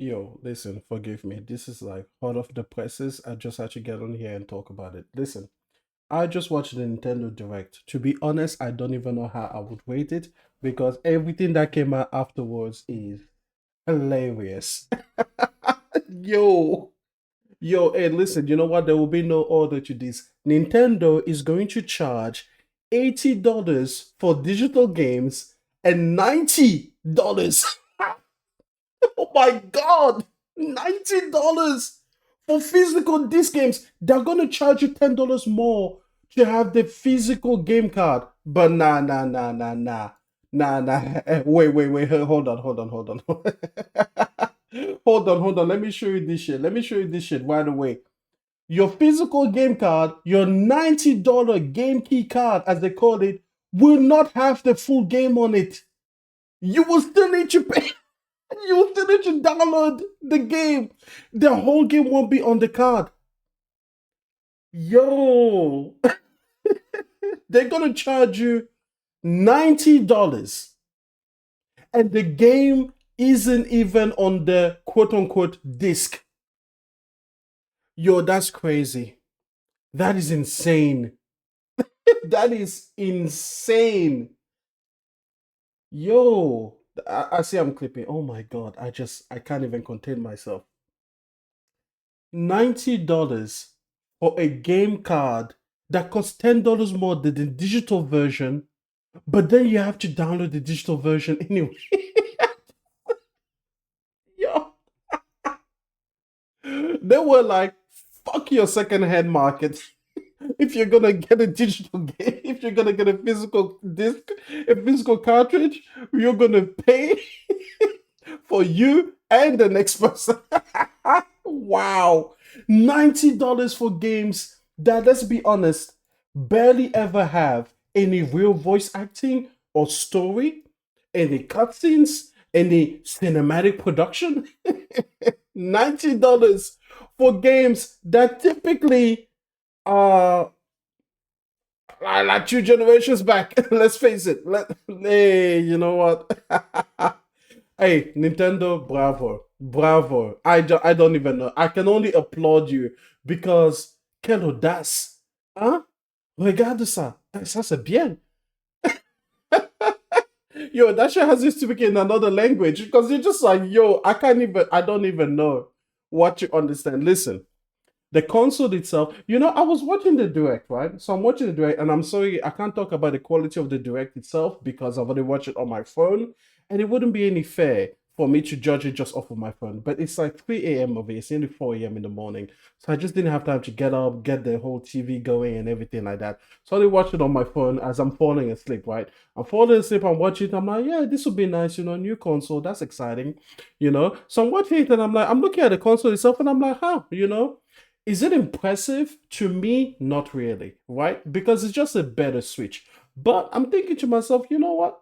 Yo, listen, forgive me. This is like hot off the presses. I just had to get on here and talk about it. Listen, I just watched the Nintendo Direct. To be honest, I don't even know how I would rate it because everything that came out afterwards is hilarious. Yo, hey, listen, you know what? There will be no order to this. Nintendo is going to charge $80 for digital games and $90. Oh my God! $90 for physical disc games. They're gonna charge you $10 more to have the physical game card. But nah. Wait. Hold on. Hold on. Let me show you this shit. Let me show you this shit right away. Your physical game card, your $90 game key card, as they call it, will not have the full game on it. You will still need to pay. You still need to download the game. The whole game won't be on the card. Yo, they're gonna charge you $90 and the game isn't even on the quote unquote disc. Yo, that's crazy. That is insane. That is insane. Yo, I see I'm clipping. Oh my God. I can't even contain myself. $90 for a game card that costs $10 more than the digital version, but then you have to download the digital version anyway. Yo, they were like, fuck your second-hand market. If you're gonna get a digital game, if you're gonna get a physical disc, a physical cartridge, you're gonna pay for you and the next person. Wow. $90 for games that, let's be honest, barely ever have any real voice acting or story, any cutscenes, any cinematic production. $90 for games that typically are like two generations back. Let's face it. Hey, you know what? Hey, Nintendo, bravo. I don't even know. I can only applaud you because quelle audace. Hein? Regarde ça. Ça c'est bien. Yo, that shit has you speaking in another language because you're just like, yo, I don't even know what you understand. Listen, the console itself, I was watching the direct, right? So I'm watching the direct, and I'm sorry, I can't talk about the quality of the direct itself because I've already watched it on my phone, and it wouldn't be any fair for me to judge it just off of my phone. But it's like 3 a.m. of it, it's nearly 4 a.m. in the morning. So I just didn't have time to get up, get the whole TV going, and everything like that. So I watched it on my phone as I'm falling asleep, right? I'm falling asleep, I'm watching it, I'm like, yeah, this would be nice, new console, that's exciting. So I'm watching it, and I'm looking at the console itself, and I'm like, is it impressive? To me, not really, right? Because it's just a better Switch. But I'm thinking to myself, you know what?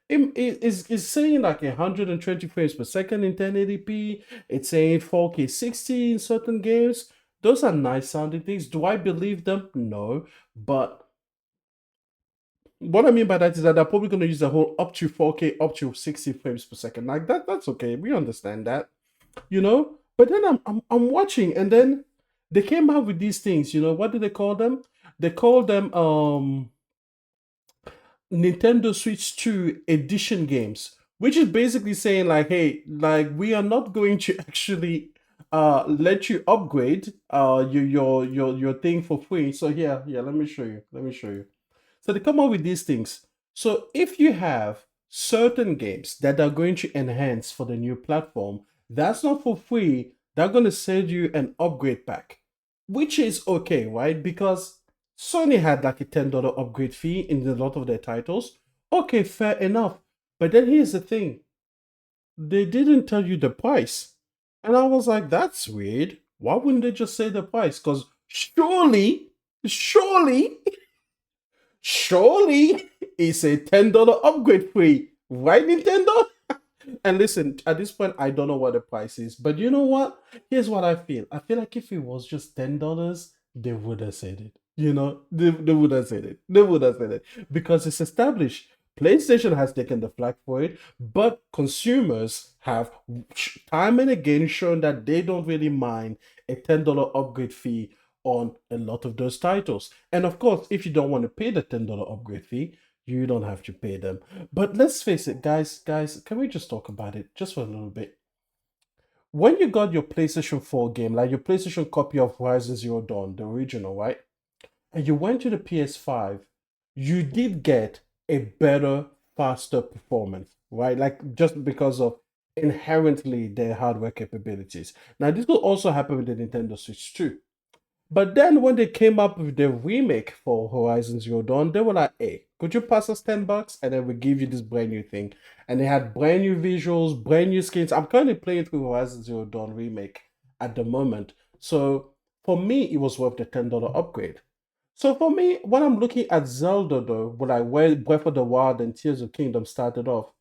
It's saying like 120 frames per second in 1080p. It's saying 4K 60 in certain games. Those are nice sounding things. Do I believe them? No. But what I mean by that is that they're probably going to use the whole up to 4K, up to 60 frames per second. Like that's okay. We understand that. But then I'm watching, and then they came out with these things. What do they call them? They call them Nintendo Switch 2 edition games, which is basically saying like, hey, like we are not going to actually let you upgrade your thing for free. So yeah, let me show you. So they come up with these things. So if you have certain games that are going to enhance for the new platform, that's not for free. They're going to send you an upgrade pack, which is okay, right? Because Sony had like a $10 upgrade fee in a lot of their titles. Okay, fair enough. But then here's the thing, they didn't tell you the price. And I was like, that's weird. Why wouldn't they just say the price? Because surely, surely it's a $10 upgrade fee, right, Nintendo? And listen, at this point, I don't know what the price is, but you know what? Here's what I feel. I feel like if it was just $10, they would have said it. They would have said it. They would have said it because it's established. PlayStation has taken the flag for it, but consumers have time and again shown that they don't really mind a $10 upgrade fee on a lot of those titles. And of course, if you don't want to pay the $10 upgrade fee, you don't have to pay them. But let's face it, guys, can we just talk about it just for a little bit? When you got your PlayStation 4 game, like your PlayStation copy of Horizon Zero Dawn, the original, right? And you went to the PS5, you did get a better, faster performance, right? Like just because of inherently their hardware capabilities. Now, this will also happen with the Nintendo Switch too. But then when they came up with the remake for Horizon Zero Dawn, they were like, hey, could you pass us $10 and then we give you this brand new thing? And they had brand new visuals, brand new skins. I'm currently playing through Horizon Zero Dawn remake at the moment. So for me, it was worth the $10 upgrade. So for me, when I'm looking at Zelda though, like where Breath of the Wild and Tears of Kingdom started off,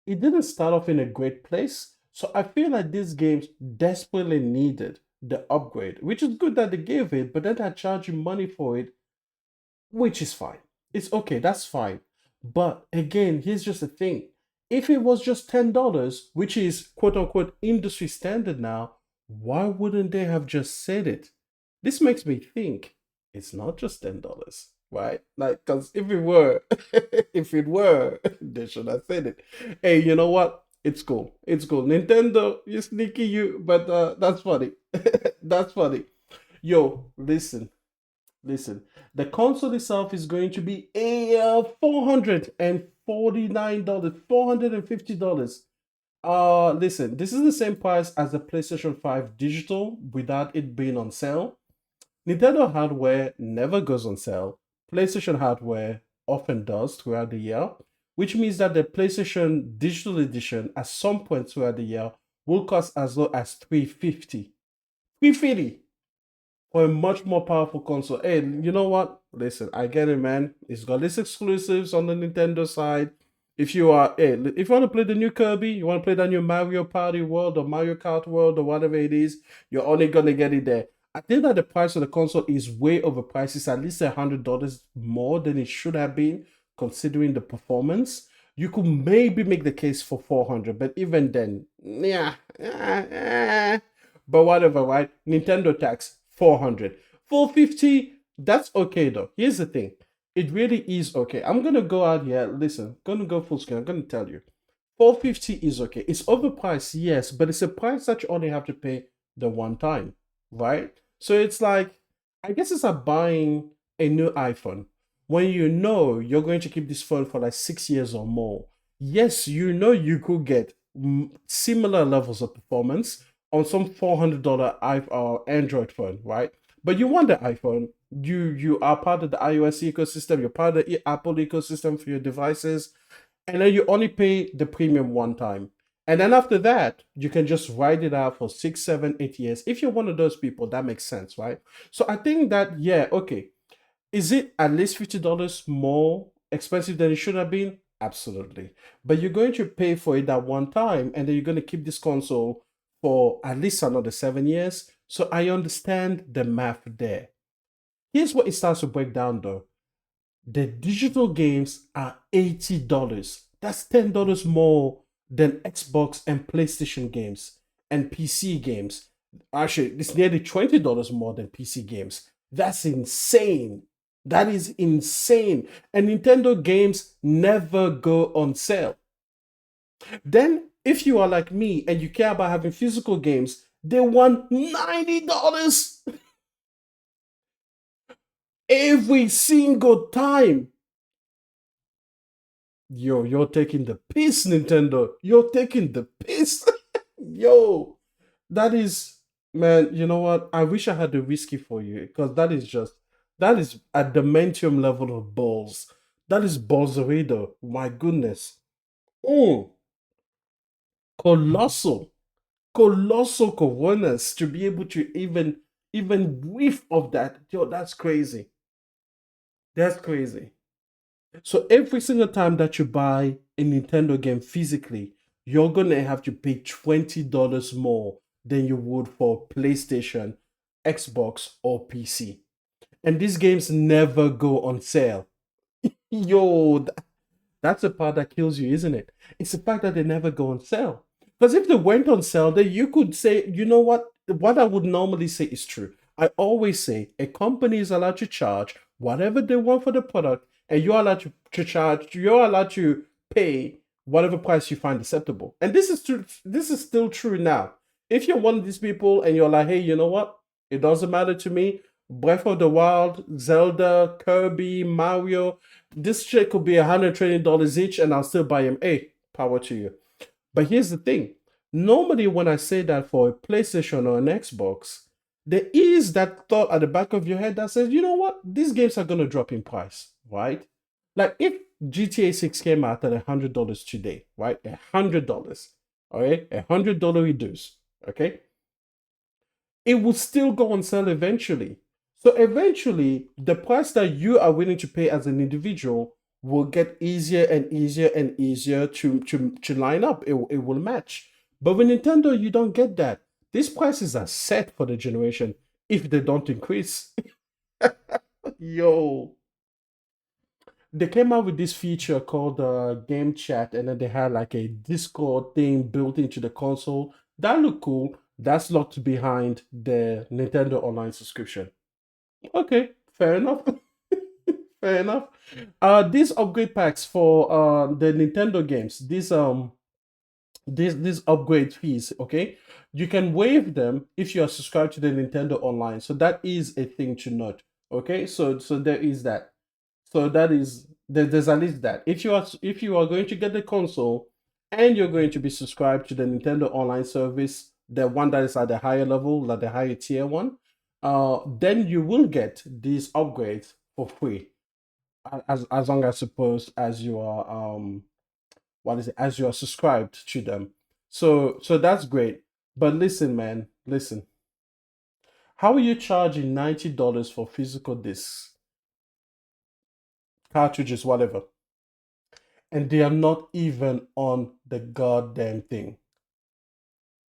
it didn't start off in a great place. So I feel like these games desperately needed the upgrade, which is good that they gave it, but then I charge you money for it, which is fine. It's okay, that's fine. But again, here's just the thing. If it was just $10, which is quote unquote industry standard now, why wouldn't they have just said it? This makes me think it's not just $10, right? Like, because if it were, if it were, they should have said it. Hey, you know what? It's cool. It's cool. Nintendo, you sneaky you, but that's funny. That's funny. Yo, listen. The console itself is going to be a $449, $450. Listen, this is the same price as the PlayStation 5 digital without it being on sale. Nintendo hardware never goes on sale. PlayStation hardware often does throughout the year, which means that the PlayStation Digital Edition at some point throughout the year will cost as low as 350. 350 for a much more powerful console. Hey, you know what? Listen, I get it, man. It's got its exclusives on the Nintendo side. If you want to play the new Kirby, you want to play that new Mario Party World or Mario Kart World or whatever it is, you're only gonna get it there. I think that the price of the console is way overpriced. It's at least $100 more than it should have been, considering the performance. You could maybe make the case for 400, but even then, yeah, but whatever, right? Nintendo tax 400, 450. That's okay though. Here's the thing, it really is okay. I'm gonna go out here. Listen, gonna go full screen. I'm gonna tell you, 450 is okay. It's overpriced, yes, but it's a price that you only have to pay the one time, right? So it's like, I guess it's like buying a new iPhone when you know you're going to keep this phone for like 6 years or more. Yes, you know you could get similar levels of performance on some $400 Android phone, right? But you want the iPhone. You are part of the iOS ecosystem. You're part of the Apple ecosystem for your devices, and then you only pay the premium one time. And then after that, you can just ride it out for 6, 7, 8 years. If you're one of those people, that makes sense, right? So I think that, yeah, okay. Is it at least $50 more expensive than it should have been? Absolutely. But you're going to pay for it that one time, and then you're going to keep this console for at least another 7 years. So I understand the math there. Here's what it starts to break down though. The digital games are $80. That's $10 more than Xbox and PlayStation games and PC games. Actually, it's nearly $20 more than PC games. That's insane. That is insane. And Nintendo games never go on sale. Then, if you are like me and you care about having physical games, they want $90 every single time. Yo, you're taking the piss, Nintendo. You're taking the piss. Yo, that is, man, you know what? I wish I had the whiskey for you because that is a dementium level of balls. That is balsarido. My goodness. Oh, colossal, colossal coronas to be able to even whiff of that. Yo, that's crazy. That's crazy. So every single time that you buy a Nintendo game physically, you're gonna have to pay $20 more than you would for PlayStation, Xbox, or PC. And these games never go on sale. Yo, That's the part that kills you, isn't it? It's the fact that they never go on sale. Because if they went on sale, then you could say, you know what? What I would normally say is true. I always say a company is allowed to charge whatever they want for the product, and you're allowed to charge, you're allowed to pay whatever price you find acceptable. And this is true, this is still true now. If you're one of these people and you're like, hey, you know what? It doesn't matter to me. Breath of the Wild, Zelda, Kirby, Mario, this shit could be $120 each, and I'll still buy them. Hey, power to you. But here's the thing. Normally, when I say that for a PlayStation or an Xbox, there is that thought at the back of your head that says, you know what? These games are going to drop in price, right? Like if GTA 6 came out at $100 today, right? $100, okay? $100 reduce, okay? It will still go on sale eventually. So eventually, the price that you are willing to pay as an individual will get easier and easier and easier to line up. It will match. But with Nintendo, you don't get that. These prices are set for the generation if they don't increase. Yo, they came out with this feature called game chat, and then they had like a Discord thing built into the console. That looked cool. That's locked behind the Nintendo Online subscription. Okay, fair enough. Fair enough. These upgrade packs for the Nintendo games, these upgrade fees, okay? You can waive them if you are subscribed to the Nintendo Online. So that is a thing to note. Okay, so there is that. So that is there's at least that. If you are going to get the console and you're going to be subscribed to the Nintendo Online service, the one that is at the higher level, like the higher tier one, then you will get these upgrades for free. As long as suppose as you are what is it, as you are subscribed to them. So that's great. But listen, man, listen. How are you charging $90 for physical discs, cartridges, whatever, and they are not even on the goddamn thing?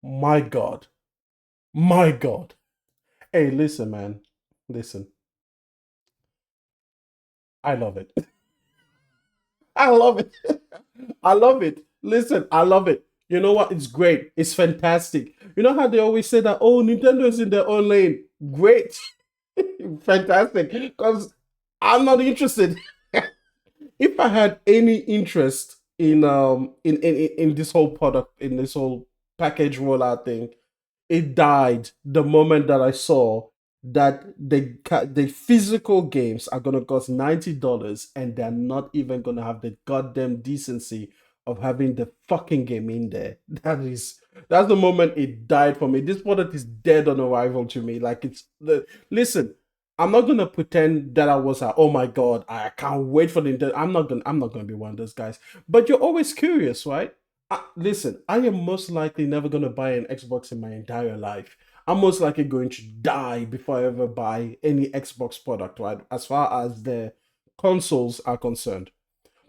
My God. My God. Hey, listen, man. Listen. I love it. I love it. I love it. Listen, I love it. You know what? It's great. It's fantastic. You know how they always say that, oh, Nintendo is in their own lane. Great. Fantastic. Because I'm not interested. If I had any interest in this whole product, in this whole package rollout thing, it died the moment that I saw that the physical games are gonna cost $90 and they're not even gonna have the goddamn decency of having the fucking game in there. That's the moment it died for me. This product is dead on arrival to me. Like it's the listen. I'm not gonna pretend that I was like, oh my god, I can't wait for the. I'm not gonna be one of those guys. But you're always curious, right? Listen, I am most likely never going to buy an Xbox in my entire life. I'm most likely going to die before I ever buy any Xbox product, right? As far as the consoles are concerned.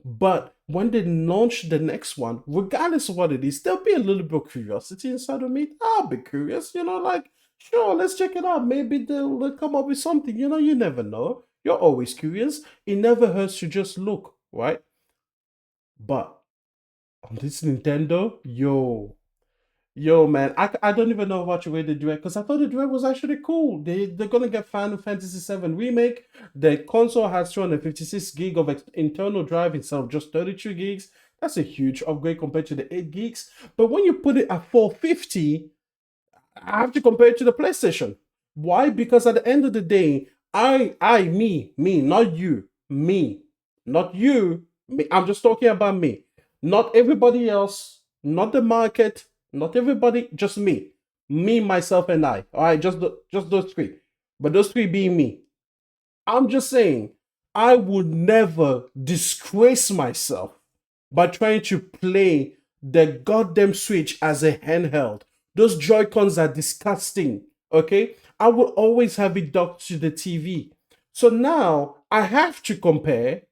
But when they launch the next one, regardless of what it is, there'll be a little bit of curiosity inside of me. I'll be curious, like, sure, let's check it out. Maybe they'll come up with something. You never know. You're always curious. It never hurts to just look, right? But on this Nintendo, man, I don't even know about your way the direct because I thought the direct was actually cool. They're gonna get Final Fantasy VII remake. The console has 256 gig of internal drive instead of just 32 gigs. That's a huge upgrade compared to the 8 gigs. But when you put it at 450, I have to compare it to the PlayStation. Why? Because at the end of the day, me, not you, me, not you. Me. I'm just talking about me, not everybody else, not the market, not everybody, just me, myself, and I. All right, just those three, but those three being me. I'm just saying, I would never disgrace myself by trying to play the goddamn Switch as a handheld. Those Joy-Cons are disgusting, okay? I will always have it docked to the TV. So now I have to compare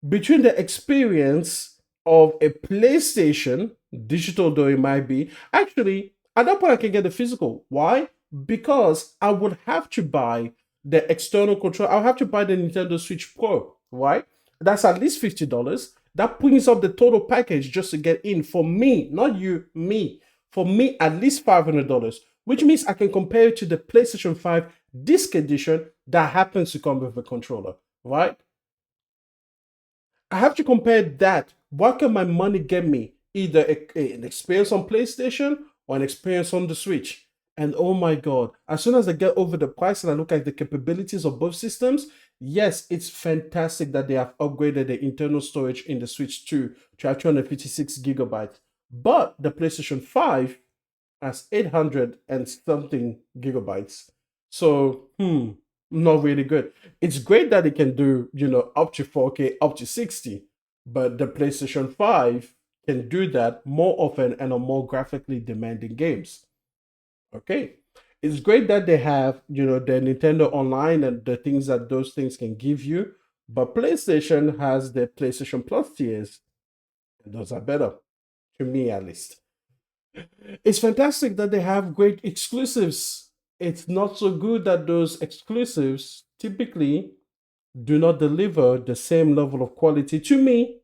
between the experience of a PlayStation, digital though it might be. Actually, at that point I can get the physical. Why? Because I would have to buy the external control. I'll have to buy the Nintendo Switch Pro, right? That's at least $50. That brings up the total package just to get in for me, not you, me. For me, at least $500, which means I can compare it to the PlayStation 5 Disc Edition that happens to come with a controller, right? I have to compare that. What can my money get me? Either an experience on PlayStation or an experience on the Switch. And oh my god, as soon as I get over the price and I look at the capabilities of both systems, yes, it's fantastic that they have upgraded the internal storage in the Switch 2 to have 256 gigabytes. But the PlayStation 5 has 800 and something gigabytes. So, not really good. It's great that it can do, up to 4K, up to 60, but the PlayStation 5 can do that more often and on more graphically demanding games. Okay. It's great that they have, the Nintendo Online and the things that those things can give you, but PlayStation has the PlayStation Plus tiers, and those are better, to me at least. It's fantastic that they have great exclusives. It's not so good that those exclusives typically do not deliver the same level of quality to me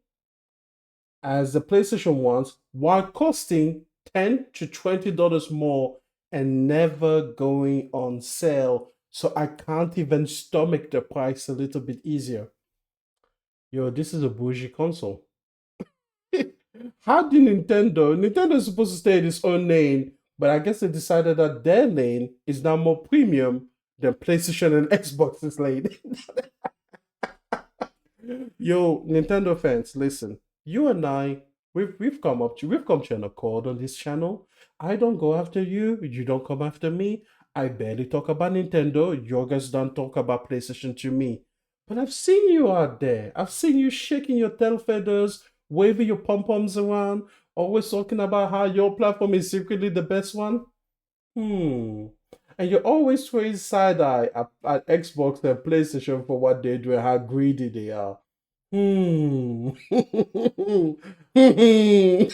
as the PlayStation ones while costing $10 to $20 more and never going on sale. So I can't even stomach the price a little bit easier. Yo, this is a bougie console. How did Nintendo is supposed to stay in its own lane, but I guess they decided that their lane is now more premium than PlayStation and Xbox's lane. Yo, Nintendo fans, listen. You and I, we've come to an accord on this channel. I don't go after you, you don't come after me. I barely talk about Nintendo. You guys don't talk about PlayStation to me. But I've seen you out there. I've seen you shaking your tail feathers, waving your pom poms around, always talking about how your platform is secretly the best one. Hmm. And you're always throwing side eye at Xbox and PlayStation for what they do and how greedy they are. Hmm. hey,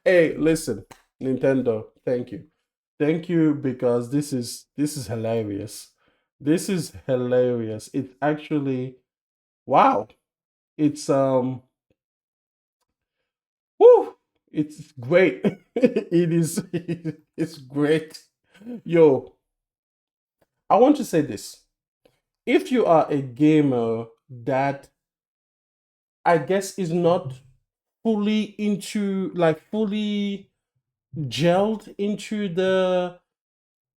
hey, listen, Nintendo, thank you. Thank you because this is hilarious. This is hilarious. It's actually wow. It's whew, it's great. it is it's great. Yo, I want to say this. If you are a gamer that I guess is not fully into like fully gelled into the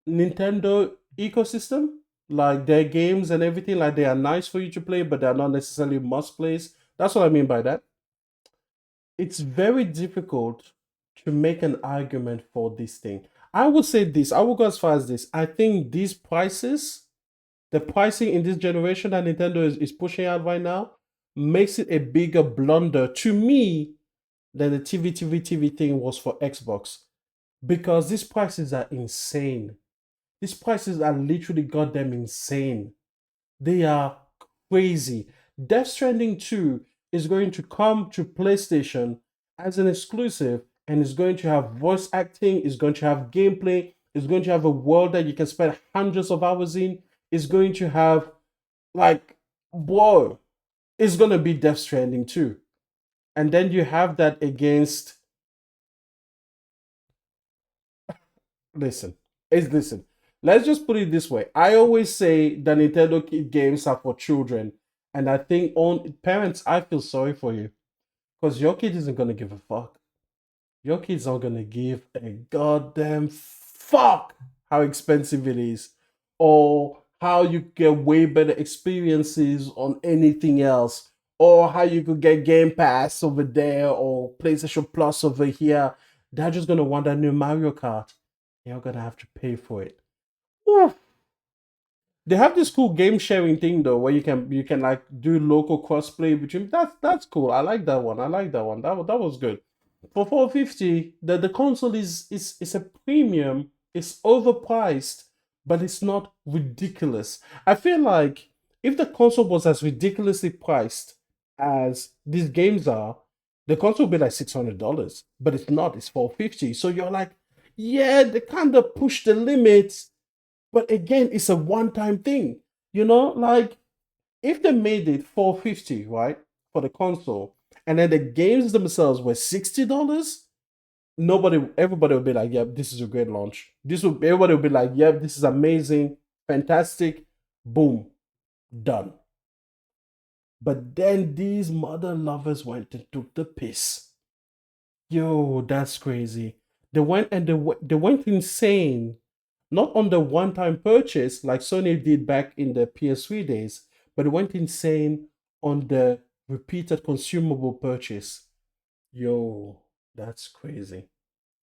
Nintendo ecosystem, like their games and everything, like they are nice for you to play, but they're not necessarily must plays. That's what I mean by that. It's very difficult to make an argument for this thing. I would say this, I will go as far as this. I think these prices, the pricing in this generation that Nintendo is pushing out right now, makes it a bigger blunder to me than the TV thing was for Xbox. Because these prices are insane. These prices are literally goddamn insane. They are crazy. Death Stranding 2 is going to come to PlayStation as an exclusive and is going to have voice acting, is going to have gameplay, is going to have a world that you can spend hundreds of hours in, is going to have like, whoa, it's going to be Death Stranding 2. And then you have that against, listen, listen. Let's just put it this way. I always say that Nintendo games are for children. And I think on parents, I feel sorry for you. Because your kid isn't gonna give a fuck. Your kid's not gonna give a goddamn fuck how expensive it is. Or how you get way better experiences on anything else. Or how you could get Game Pass over there or PlayStation Plus over here. They're just gonna want that new Mario Kart. You're gonna have to pay for it. Oof. They have this cool game sharing thing though, where you can like do local crossplay between. That's cool. I like that one. I like that one. That was good. For 450, the console is a premium. It's overpriced, but it's not ridiculous. I feel like if the console was as ridiculously priced as these games are, the console would be like $600. But it's not. It's 450. So you're like, yeah, they kind of push the limits, but again, it's a one-time thing. Like If they made it 450, right, for the console, and then the games themselves were $60, everybody would be like, "Yep, this is a great launch." Everybody would be like, "Yep, this is amazing, fantastic, boom, done." But then these mother lovers went and took the piss. Yo, that's crazy. They went and they went insane. Not on the one-time purchase like Sony did back in the PS3 days, but it went insane on the repeated consumable purchase. Yo, that's crazy.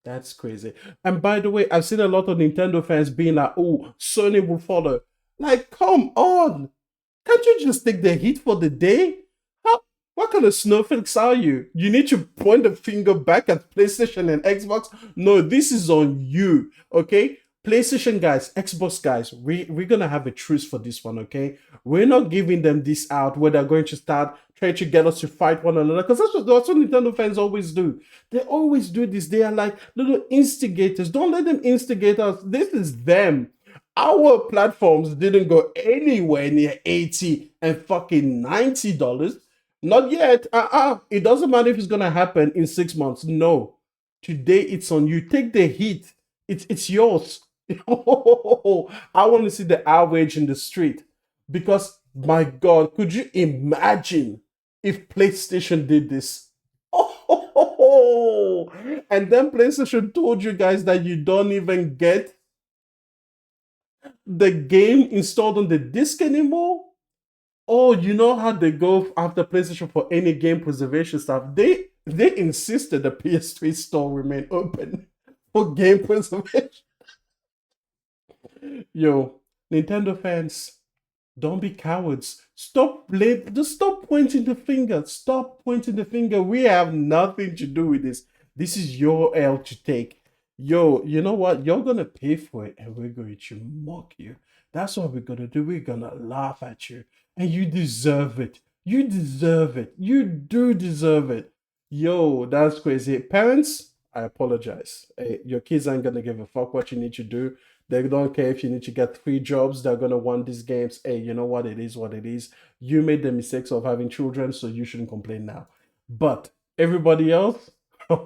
That's crazy. And by the way, I've seen a lot of Nintendo fans being like, "Oh, Sony will follow." Like, come on. Can't you just take the heat for the day? How, what kind of snowflakes are you? You need to point the finger back at PlayStation and Xbox? No, this is on you, okay? PlayStation guys, Xbox guys, we're gonna have a truce for this one, okay? We're not giving them this out where they're going to start trying to get us to fight one another, because that's what Nintendo fans always do. They always do this. They are like little instigators. Don't let them instigate us. This is them. Our platforms didn't go anywhere near 80 and fucking $90. Not yet. It doesn't matter if it's gonna happen in 6 months. No. Today it's on you. Take the heat. It's yours. I want to see the outrage in the street. Because my god, could you imagine if PlayStation did this? And then PlayStation told you guys that you don't even get the game installed on the disc anymore. Oh, you know how they go after PlayStation for any game preservation stuff. They insisted the PS3 store remain open for game preservation. Yo, Nintendo fans, don't be cowards. Just stop pointing the finger. Stop pointing the finger. We have nothing to do with this. This is your L to take. Yo, you know what? You're gonna pay for it, and we're going to mock you. That's what we're gonna do. We're gonna laugh at you, and you deserve it. You deserve it. You do deserve it. Yo, that's crazy. Parents, I apologize. Hey, your kids aren't gonna give a fuck what you need to do. They don't care if you need to get 3 jobs. They're gonna want these games. Hey, you know what? It is what it is. You made the mistakes of having children, so you shouldn't complain now. But everybody else, the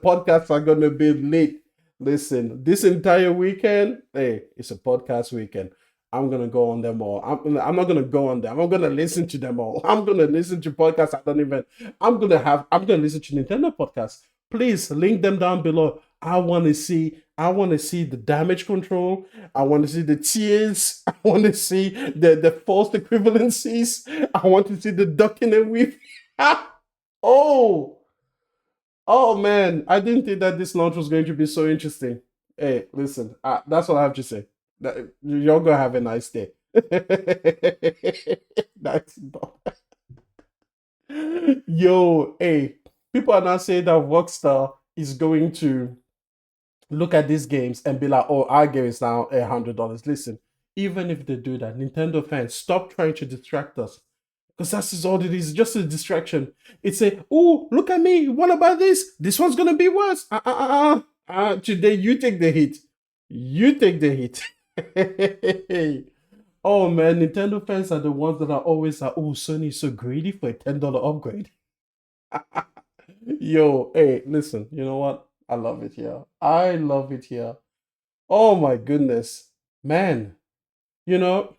podcasts are gonna be lit. Listen, this entire weekend, hey, it's a podcast weekend. I'm gonna go on them all. I'm not gonna go on them. I'm gonna listen to them all. I'm gonna listen to podcasts. I'm gonna listen to Nintendo podcasts. Please link them down below. I want to see the damage control. I want to see the tears. I want to see the false equivalencies. I want to see the ducking and weaving. Oh, oh man, I didn't think that this launch was going to be so interesting. Hey, listen, that's what I have to say. You're gonna have a nice day. Nice. Yo, hey, people are now saying that Rockstar is going to look at these games and be like, "Oh, our game is now $100." Listen, even if they do that, Nintendo fans, stop trying to distract us, because that's just all it is, just a distraction. It's a, "Oh, look at me. What about this? This one's gonna be worse." Today you take the hit. You take the hit. Oh man, Nintendo fans are the ones that are always like, "Oh, Sony is so greedy for a $10 upgrade." Yo, hey, listen, you know what? I love it here. I love it here. Oh my goodness. Man, you know,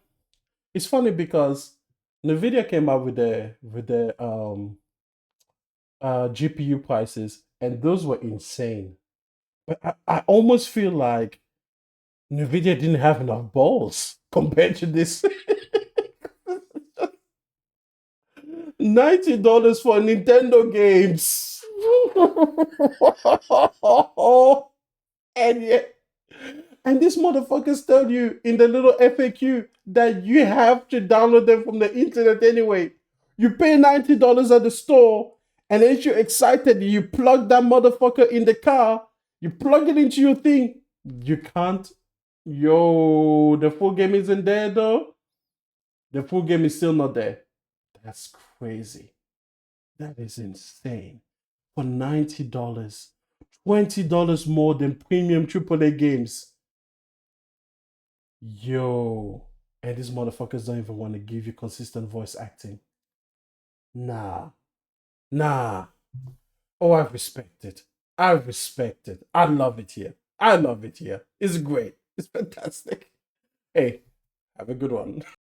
it's funny because Nvidia came out with the GPU prices, and those were insane. But I almost feel like Nvidia didn't have enough balls compared to this. $90 for Nintendo games. And yet, and these motherfuckers tell you in the little FAQ that you have to download them from the internet anyway. You pay $90 at the store, and then you're excited. You plug that motherfucker in the car. You plug it into your thing. You can't. Yo, the full game isn't there though. The full game is still not there. That's crazy. That is insane. For $90, $20 more than premium AAA games. Yo, and these motherfuckers don't even want to give you consistent voice acting. Nah, nah. Oh, I respect it. I respect it. I love it here. I love it here. It's great. It's fantastic. Hey, have a good one.